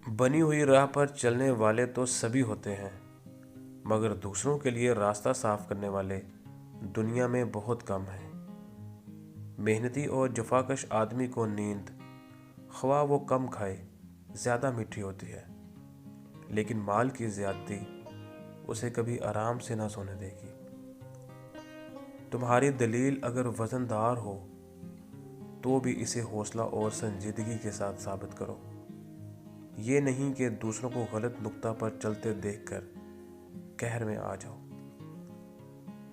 بنی ہوئی راہ پر چلنے والے تو سبھی ہوتے ہیں، مگر دوسروں کے لیے راستہ صاف کرنے والے دنیا میں بہت کم ہیں۔ محنتی اور جفاکش آدمی کو نیند، خواہ وہ کم کھائے، زیادہ میٹھی ہوتی ہے، لیکن مال کی زیادتی اسے کبھی آرام سے نہ سونے دے گی۔ تمہاری دلیل اگر وزن دار ہو تو بھی اسے حوصلہ اور سنجیدگی کے ساتھ ثابت کرو۔ یہ نہیں کہ دوسروں کو غلط نقطہ پر چلتے دیکھ کر قہر میں آ جاؤ۔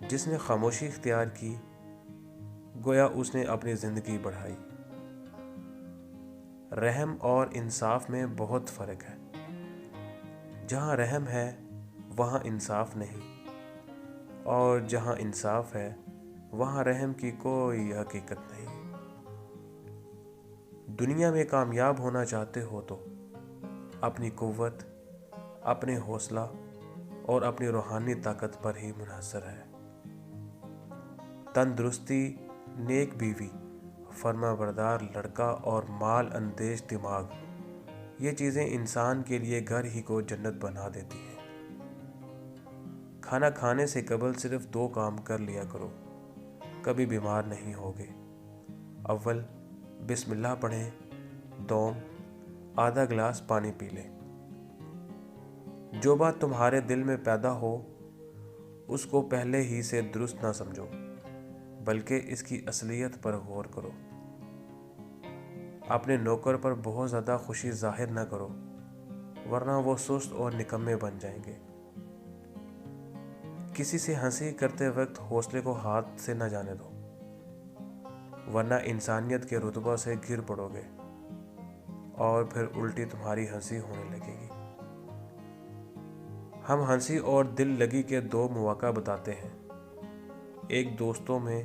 جس نے خاموشی اختیار کی، گویا اس نے اپنی زندگی بڑھائی۔ رحم اور انصاف میں بہت فرق ہے۔ جہاں رحم ہے وہاں انصاف نہیں، اور جہاں انصاف ہے وہاں رحم کی کوئی حقیقت نہیں۔ دنیا میں کامیاب ہونا چاہتے ہو تو اپنی قوت، اپنے حوصلہ اور اپنی روحانی طاقت پر ہی منحصر ہے۔ تندرستی، نیک بیوی، فرما بردار لڑکا اور مال اندیش دماغ، یہ چیزیں انسان کے لیے گھر ہی کو جنت بنا دیتی ہیں۔ کھانا کھانے سے قبل صرف 2 کام کر لیا کرو، کبھی بیمار نہیں ہوگے۔ اول، بسم اللہ پڑھیں۔ دوم، آدھا گلاس پانی پی لیں۔ جو بات تمہارے دل میں پیدا ہو اس کو پہلے ہی سے درست نہ سمجھو، بلکہ اس کی اصلیت پر غور کرو۔ اپنے نوکر پر بہت زیادہ خوشی ظاہر نہ کرو، ورنہ وہ سست اور نکمے بن جائیں گے۔ کسی سے ہنسی کرتے وقت حوصلے کو ہاتھ سے نہ جانے دو، ورنہ انسانیت کے رتبہ سے گر پڑو گے اور پھر الٹی تمہاری ہنسی ہونے لگے گی۔ ہم ہنسی اور دل لگی کے 2 مواقع بتاتے ہیں، ایک دوستوں میں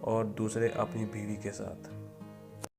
اور دوسرے اپنی بیوی کے ساتھ۔